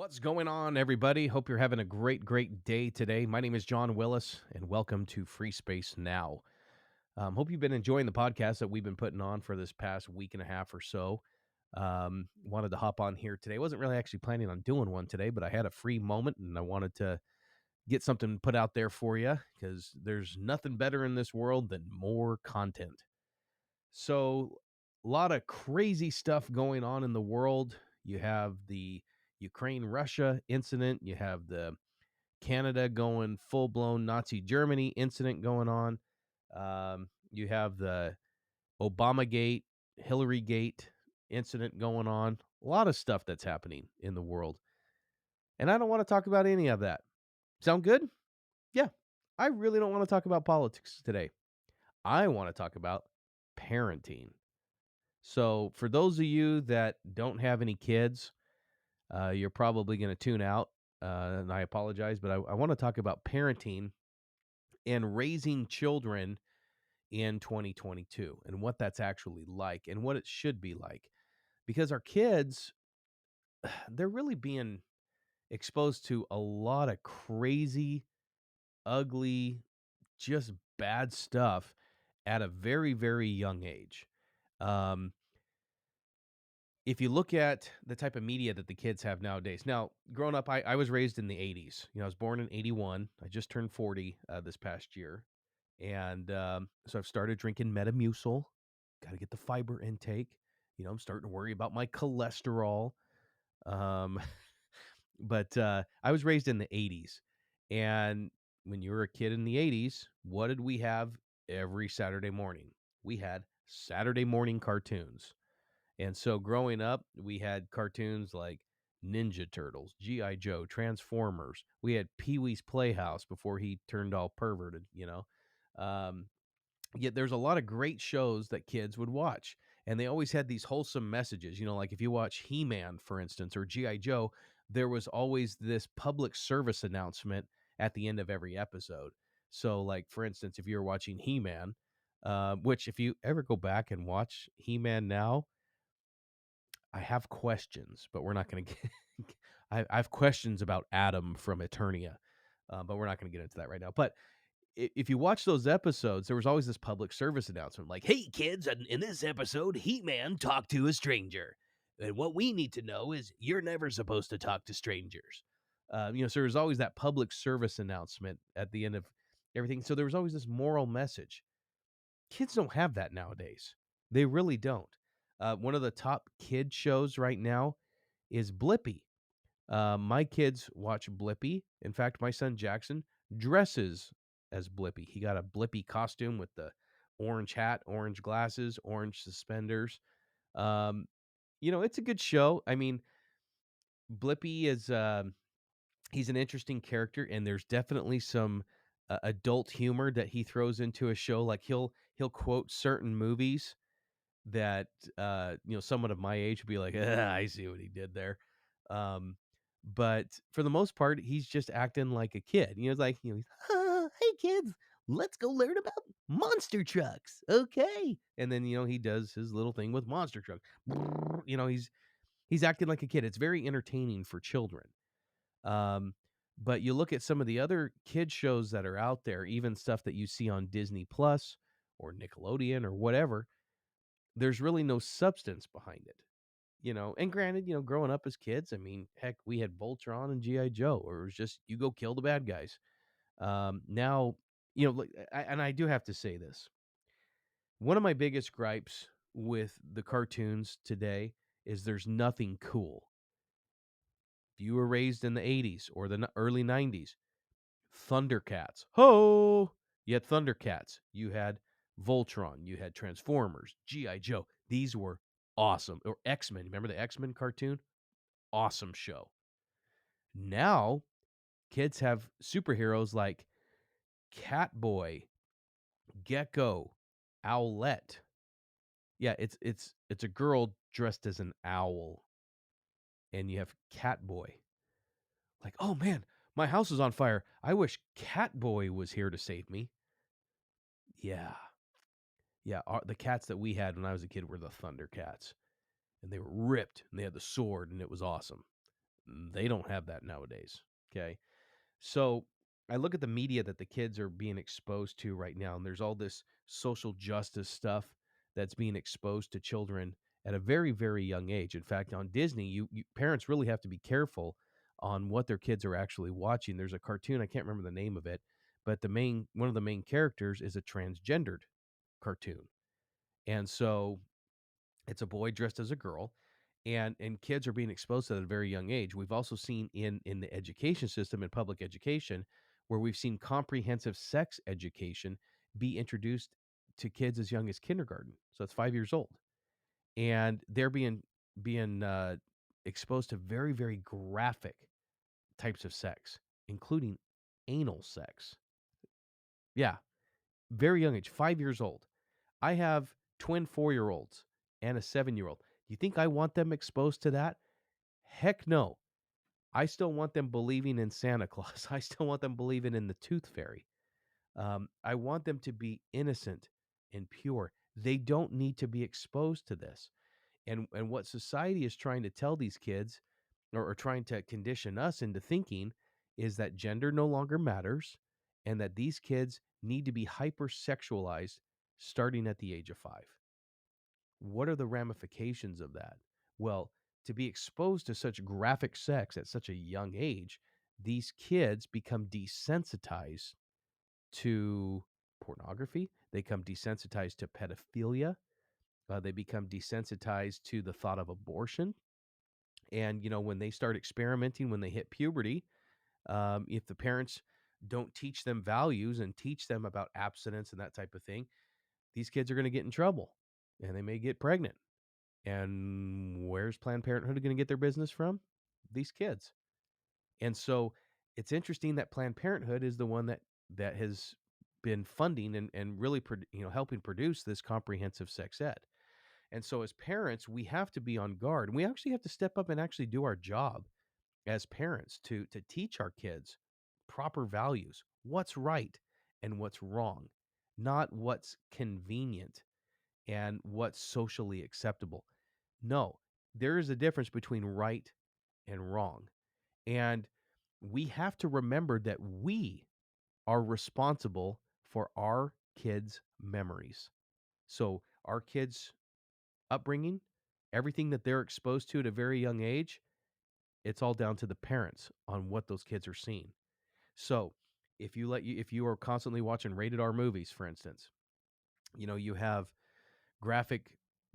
What's going on, everybody? Hope you're having a great day today. My name is John Willis, and welcome to FreeSpace Now. Hope you've been enjoying the podcast that we've been putting on for this past week and a half or so. Wanted to hop on here today. Wasn't really actually planning on doing one today, but I had a free moment, and I wanted to get something put out there for you because there's nothing better in this world than more content. So, a lot of crazy stuff going on in the world. You have the Ukraine Russia incident, you have the Canada going full blown Nazi Germany incident going on. You have the Obama Gate, Hillary Gate incident going on. A lot of stuff that's happening in the world. And I don't want to talk about any of that. Sound good? Yeah. I really don't want to talk about politics today. I want to talk about parenting. So, for those of you that don't have any kids, you're probably going to tune out, and I apologize, but I want to talk about parenting and raising children in 2022 and what that's actually like and what it should be like. Because our kids, they're really being exposed to a lot of crazy, ugly, just bad stuff at a very young age. Um, if you look at the type of media that the kids have nowadays, now growing up, I was raised in the 80s. I was born in 81. I just turned 40 this past year. And so I've started drinking Metamucil. Got to get the fiber intake. I'm starting to worry about my cholesterol. Um, but I was raised in the 80s. And when you were a kid in the 80s, what did we have every Saturday morning? We had Saturday morning cartoons. And so growing up, we had cartoons like Ninja Turtles, G.I. Joe, Transformers. We had Pee Wee's Playhouse before he turned all perverted. Um, Yet there's a lot of great shows that kids would watch. And they always had these wholesome messages. Like if you watch He-Man, for instance, or G.I. Joe, there was always this public service announcement at the end of every episode. So, like, for instance, if you're watching He-Man, which if you ever go back and watch He-Man now, I have questions, but we're not going to get. I have questions about Adam from Eternia, but we're not going to get into that right now. But if you watch those episodes, there was always this public service announcement like, "Hey, kids, in this episode, He-Man talked to a stranger. And what we need to know is you're never supposed to talk to strangers." So there was always that public service announcement at the end of everything. So there was always this moral message. Kids don't have that nowadays. They really don't. One of the top kid shows right now is Blippi. My kids watch Blippi. In fact, my son Jackson dresses as Blippi. He got a Blippi costume with the orange hat, orange glasses, orange suspenders. Um, it's a good show. I mean, Blippi is he's an interesting character, and there's definitely some adult humor that he throws into a show. Like he'll quote certain movies that someone of my age would be like, I see what he did there. Um, but for the most part, he's just acting like a kid. It's like, hey kids, let's go learn about monster trucks. Okay. And then, he does his little thing with monster truck. He's acting like a kid. It's very entertaining for children. But you look at some of the other kid shows that are out there, even stuff that you see on Disney Plus or Nickelodeon or whatever, there's really no substance behind it. And granted, growing up as kids, I mean, heck, we had Voltron and GI Joe, or it was just you go kill the bad guys. Now, and I do have to say this. One of my biggest gripes with the cartoons today is there's nothing cool. If you were raised in the 80s or the early 90s, Thundercats. Ho! You had Thundercats. You had Voltron. You had Transformers, G.I. Joe. These were awesome. Or X-Men. Remember the X-Men cartoon? Awesome show. Now, kids have superheroes like Catboy, Gecko, Owlette. Yeah, it's a girl dressed as an owl, and you have Catboy. Like, oh man, my house is on fire. I wish Catboy was here to save me. Yeah, yeah. The cats that we had when I was a kid were the Thundercats, and they were ripped, and they had the sword, and it was awesome. They don't have that nowadays. Okay. So I look at the media that the kids are being exposed to right now, and there's all this social justice stuff that's being exposed to children at a very, very young age. In fact, on Disney, you parents really have to be careful on what their kids are actually watching. There's a cartoon, I can't remember the name of it, but one of the main characters is a transgendered cartoon. And so it's a boy dressed as a girl, and kids are being exposed to that at a very young age. We've also seen in the education system, in public education, where we've seen comprehensive sex education be introduced to kids as young as kindergarten. So it's 5 years old, and they're being exposed to very, very graphic types of sex, including anal sex. Yeah, very young age, 5 years old. I have twin 4-year-olds and a 7-year-old. You think I want them exposed to that? Heck no. I still want them believing in Santa Claus. I still want them believing in the tooth fairy. I want them to be innocent and pure. They don't need to be exposed to this. And what society is trying to tell these kids, or trying to condition us into thinking, is that gender no longer matters, and that these kids need to be hypersexualized starting at the age of 5. What are the ramifications of that? Well, to be exposed to such graphic sex at such a young age, these kids become desensitized to pornography. They become desensitized to pedophilia. They become desensitized to the thought of abortion. And, when they start experimenting, when they hit puberty, if the parents don't teach them values and teach them about abstinence and that type of thing, these kids are going to get in trouble and they may get pregnant. And where's Planned Parenthood going to get their business from? These kids. And so it's interesting that Planned Parenthood is the one that has been funding and really helping produce this comprehensive sex ed. And so as parents, we have to be on guard. And we actually have to step up and actually do our job as parents to teach our kids proper values, what's right and what's wrong, not what's convenient and what's socially acceptable. No, there is a difference between right and wrong. And we have to remember that we are responsible for our kids' memories. So, our kids' upbringing, everything that they're exposed to at a very young age, it's all down to the parents on what those kids are seeing. So, if you are constantly watching rated R movies, for instance, you have graphic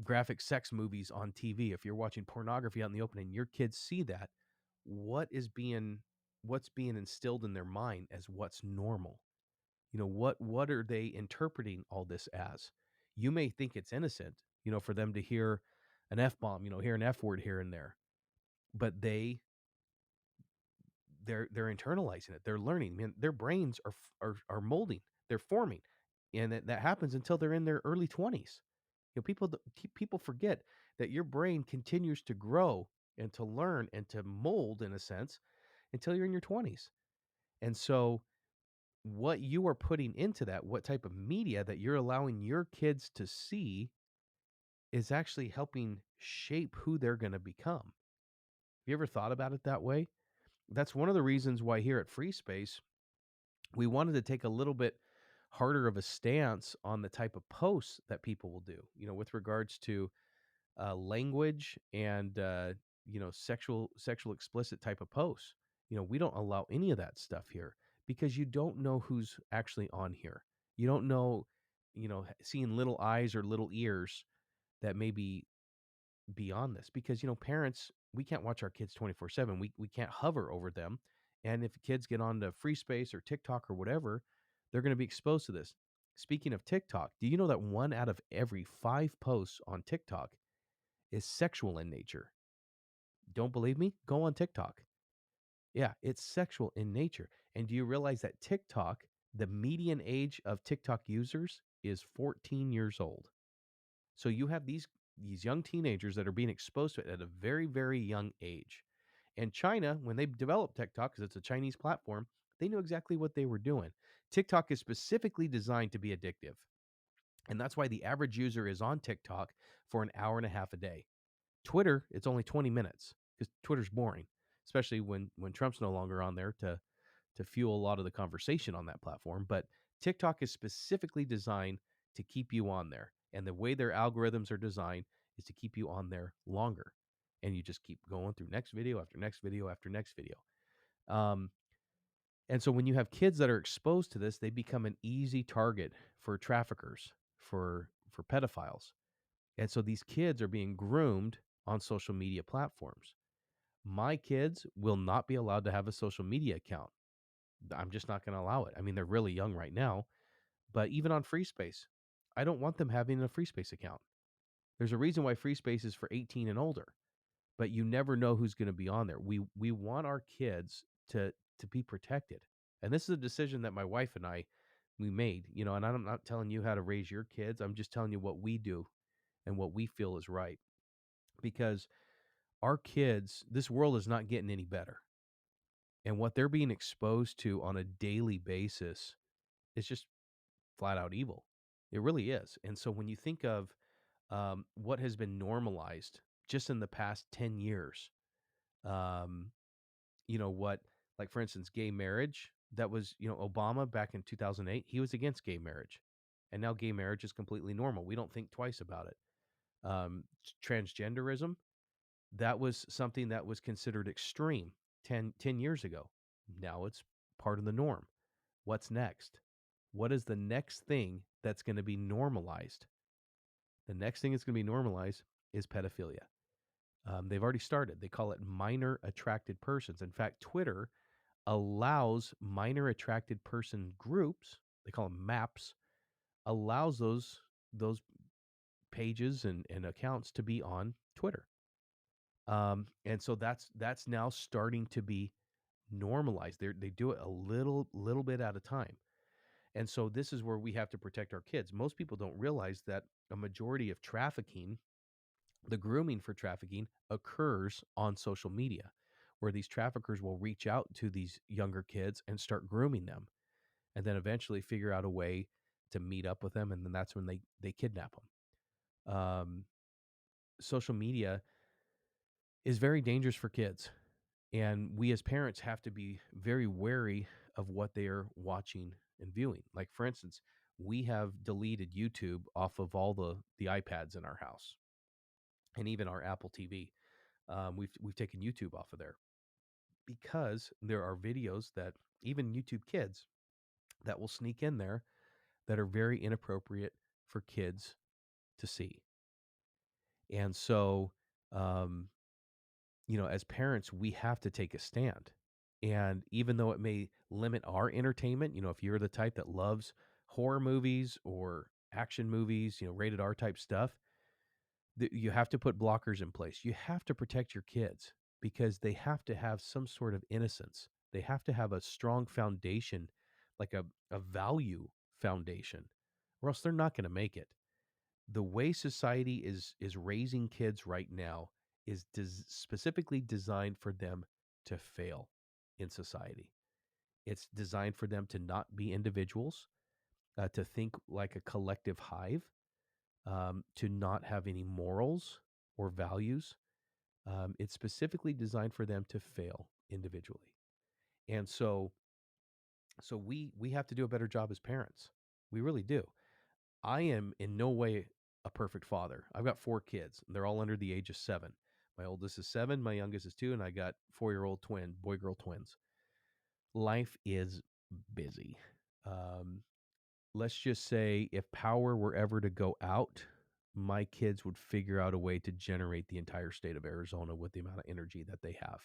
graphic sex movies on TV. If you're watching pornography out in the open and your kids see that, what is being what's being instilled in their mind as what's normal? What are they interpreting all this as? You may think it's innocent, for them to hear an F bomb, hear an F word here and there, but they're internalizing it. They're learning. Man, their brains are molding. They're forming, and that happens until they're in their early 20s. People forget that your brain continues to grow and to learn and to mold, in a sense, until you're in your 20s. And so what you are putting into that, what type of media that you're allowing your kids to see, is actually helping shape who they're going to become. Have you ever thought about it that way? That's one of the reasons why here at FreeSpace, we wanted to take a little bit harder of a stance on the type of posts that people will do, with regards to language and sexual explicit type of posts. We don't allow any of that stuff here because you don't know who's actually on here. You don't know, seeing little eyes or little ears that may be beyond this, because parents, we can't watch our kids 24/7. We can't hover over them. And if kids get onto free space or TikTok or whatever, they're going to be exposed to this. Speaking of TikTok, do you know that 1 out of every 5 posts on TikTok is sexual in nature? Don't believe me? Go on TikTok. Yeah, it's sexual in nature. And do you realize that TikTok, the median age of TikTok users is 14 years old? So you have these young teenagers that are being exposed to it at a very, very young age. And China, when they developed TikTok, because it's a Chinese platform, they knew exactly what they were doing. TikTok is specifically designed to be addictive. And that's why the average user is on TikTok for an hour and a half a day. Twitter, it's only 20 minutes because Twitter's boring. especially when Trump's no longer on there to fuel a lot of the conversation on that platform. But TikTok is specifically designed to keep you on there. And the way their algorithms are designed is to keep you on there longer. And you just keep going through next video after next video after next video. Um, and so when you have kids that are exposed to this, they become an easy target for traffickers, for pedophiles. And so these kids are being groomed on social media platforms. My kids will not be allowed to have a social media account. I'm just not going to allow it. I mean, they're really young right now, but even on FreeSpace, I don't want them having a FreeSpace account. There's a reason why FreeSpace is for 18 and older, but you never know who's going to be on there. We want our kids to be protected. And this is a decision that my wife and we made, and I'm not telling you how to raise your kids. I'm just telling you what we do and what we feel is right. Because our kids, this world is not getting any better. And what they're being exposed to on a daily basis is just flat out evil. It really is. And so when you think of what has been normalized just in the past 10 years, um, what, like for instance, gay marriage, that was, Obama back in 2008, he was against gay marriage. And now gay marriage is completely normal. We don't think twice about it. Transgenderism, that was something that was considered extreme 10 years ago. Now it's part of the norm. What's next? What is the next thing that's going to be normalized? The next thing that's going to be normalized is pedophilia. They've already started. They call it minor attracted persons. In fact, Twitter allows minor attracted person groups, they call them maps, allows those pages and accounts to be on Twitter. And so that's now starting to be normalized. They do it a little bit at a time. And so this is where we have to protect our kids. Most people don't realize that a majority of trafficking, the grooming for trafficking, occurs on social media, where these traffickers will reach out to these younger kids and start grooming them, and then eventually figure out a way to meet up with them, and then that's when they kidnap them. Social media is very dangerous for kids. And we as parents have to be very wary of what they are watching and viewing. Like, for instance, we have deleted YouTube off of all the iPads in our house and even our Apple TV. We've taken YouTube off of there because there are videos that even YouTube Kids that will sneak in there that are very inappropriate for kids to see. And so, um, as parents, we have to take a stand. And even though it may limit our entertainment, if you're the type that loves horror movies or action movies, rated R type stuff, you have to put blockers in place. You have to protect your kids because they have to have some sort of innocence. They have to have a strong foundation, like a value foundation, or else they're not going to make it. The way society is raising kids right now is specifically designed for them to fail in society. It's designed for them to not be individuals, to think like a collective hive, to not have any morals or values. It's specifically designed for them to fail individually. And so we have to do a better job as parents. We really do. I am in no way a perfect father. I've got 4 kids. They're all under the age of 7. My oldest is 7, my youngest is 2, and I got 4-year-old twin, boy-girl twins. Life is busy. Um, let's just say if power were ever to go out, my kids would figure out a way to generate the entire state of Arizona with the amount of energy that they have.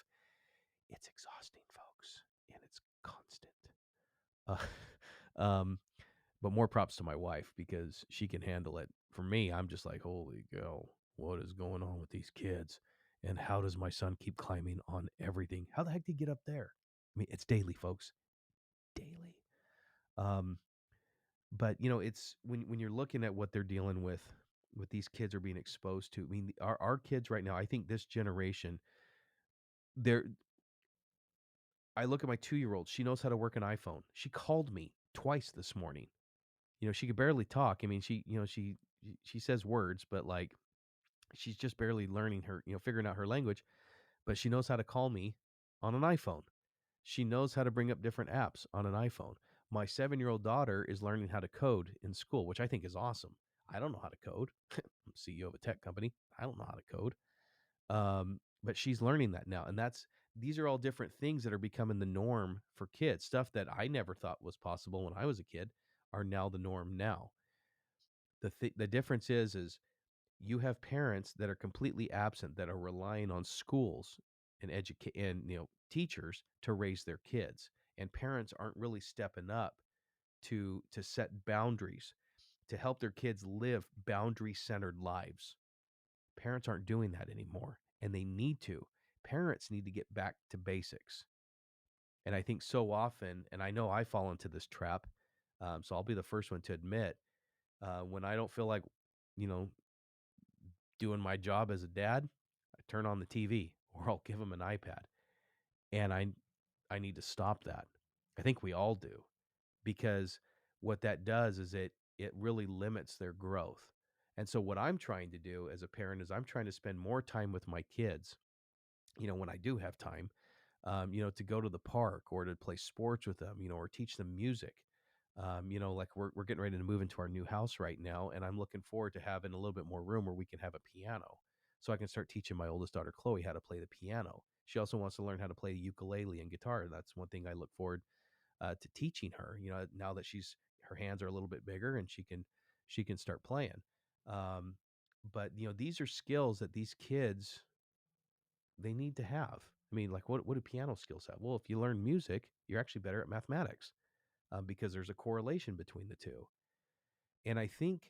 It's exhausting, folks, and it's constant. Um, but more props to my wife because she can handle it. For me, I'm just like, holy cow, what is going on with these kids? And how does my son keep climbing on everything? How the heck did he get up there? I mean, it's daily, folks, daily. Um, but it's when you're looking at what they're dealing with, what these kids are being exposed to. I mean, our kids right now, I think this generation, they're. I look at my 2-year-old. She knows how to work an iPhone. She called me twice this morning. She could barely talk. I mean, she says words, but like she's just barely learning her, figuring out her language, but she knows how to call me on an iPhone. She knows how to bring up different apps on an iPhone. My 7-year-old daughter is learning how to code in school, which I think is awesome. I don't know how to code. I'm CEO of a tech company. I don't know how to code. But she's learning that now. And these are all different things that are becoming the norm for kids. Stuff that I never thought was possible when I was a kid are now the norm now. The difference is you have parents that are completely absent, that are relying on schools and teachers to raise their kids, and parents aren't really stepping up to set boundaries to help their kids live boundary centered lives. Parents aren't doing that anymore, and they need to. Parents need to get back to basics. And I think so often, and I know I fall into this trap, so I'll be the first one to admit, when I don't feel like, you know, doing my job as a dad, I turn on the TV or I'll give them an iPad. And I need to stop that. I think we all do, because what that does is it really limits their growth. And so what I'm trying to do as a parent is I'm trying to spend more time with my kids, when I do have time, to go to the park or to play sports with them, or teach them music. Like we're getting ready to move into our new house right now, and I'm looking forward to having a little bit more room where we can have a piano, so I can start teaching my oldest daughter Chloe how to play the piano. She also wants to learn how to play ukulele and guitar. That's one thing I look forward to teaching her. Now that her hands are a little bit bigger and she can start playing. Um, but these are skills that these kids they need to have. I mean, like what do piano skills have? Well, if you learn music, you're actually better at mathematics, because there's a correlation between the two. And I think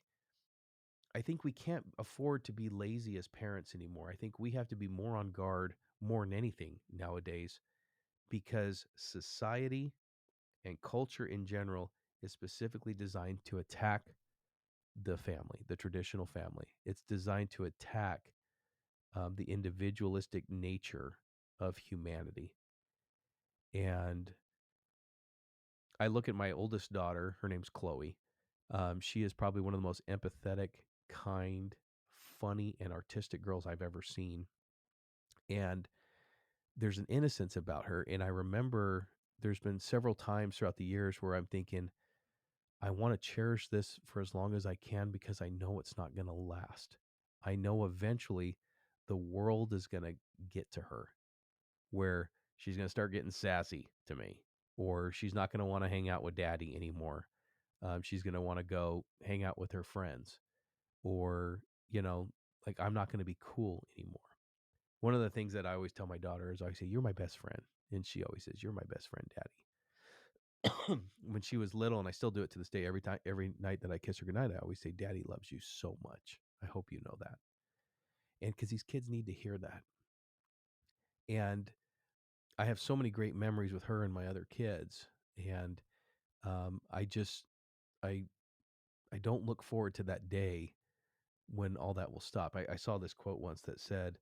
we can't afford to be lazy as parents anymore. I think we have to be more on guard more than anything nowadays, because society and culture in general is specifically designed to attack the family, the traditional family. It's designed to attack the individualistic nature of humanity. And I look at my oldest daughter, her name's Chloe. She is probably one of the most empathetic, kind, funny, and artistic girls I've ever seen. And there's an innocence about her. And I remember there's been several times throughout the years where I'm thinking, I want to cherish this for as long as I can, because I know it's not going to last. I know eventually the world is going to get to her, where she's going to start getting sassy to me, or she's not going to want to hang out with daddy anymore. She's going to want to go hang out with her friends, or, like I'm not going to be cool anymore. One of the things that I always tell my daughter is I say, "You're my best friend." And she always says, "You're my best friend, daddy." When she was little, and I still do it to this day, every night that I kiss her goodnight, I always say, "Daddy loves you so much. I hope you know that." And because these kids need to hear that. And I have so many great memories with her and my other kids. And I just, I, I don't look forward to that day when all that will stop. I saw this quote once that said,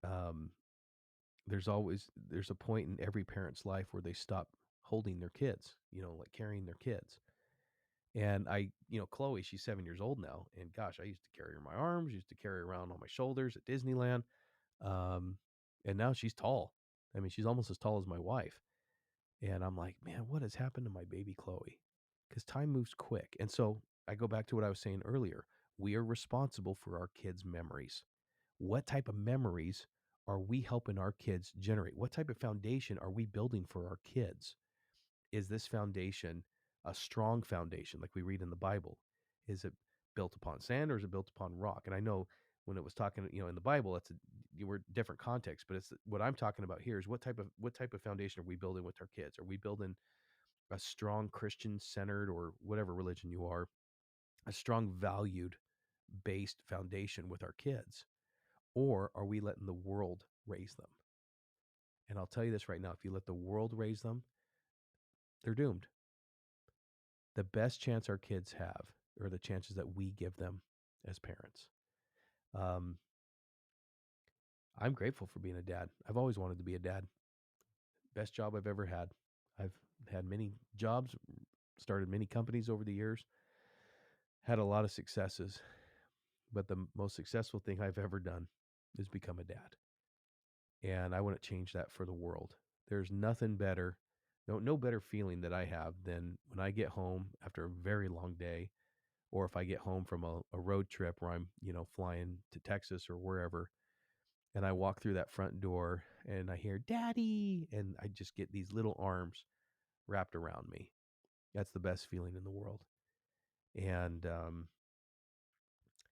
um, there's a point in every parent's life where they stop holding their kids, like carrying their kids. And Chloe, she's 7 years old now. And gosh, I used to carry her in my arms, used to carry her around on my shoulders at Disneyland. Um, and now she's tall. I mean, she's almost as tall as my wife. And I'm like, man, what has happened to my baby Chloe? Because time moves quick. And so I go back to what I was saying earlier. We are responsible for our kids' memories. What type of memories are we helping our kids generate? What type of foundation are we building for our kids? Is this foundation a strong foundation like we read in the Bible? Is it built upon sand, or is it built upon rock? And I know when it was talking, in the Bible, we're different context, but it's what I'm talking about here is what type of foundation are we building with our kids? Are we building a strong Christian centered, or whatever religion you are, a strong valued based foundation with our kids? Or are we letting the world raise them? And I'll tell you this right now, if you let the world raise them, they're doomed. The best chance our kids have are the chances that we give them as parents. Um, I'm grateful for being a dad. I've always wanted to be a dad. Best job I've ever had. I've had many jobs, started many companies over the years, had a lot of successes, but the most successful thing I've ever done is become a dad. And I wouldn't change that for the world. There's nothing better, no better feeling that I have than when I get home after a very long day, or if I get home from a road trip where I'm, flying to Texas or wherever, and I walk through that front door and I hear "Daddy," and I just get these little arms wrapped around me. That's the best feeling in the world. And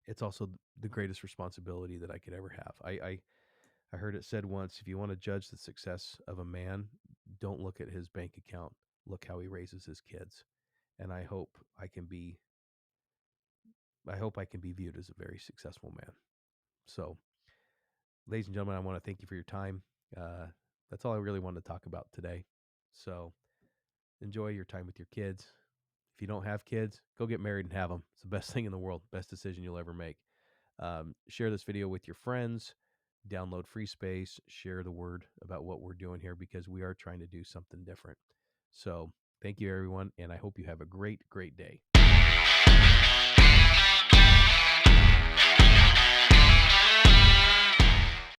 it's also the greatest responsibility that I could ever have. I heard it said once, if you want to judge the success of a man, don't look at his bank account. Look how he raises his kids. And I hope I can be viewed as a very successful man. So, ladies and gentlemen, I want to thank you for your time. Uh, that's all I really wanted to talk about today. So, enjoy your time with your kids. If you don't have kids, go get married and have them. It's the best thing in the world, best decision you'll ever make. Share this video with your friends. Download FreeSpace. Share the word about what we're doing here because we are trying to do something different. So, thank you, everyone, and I hope you have a great, great day.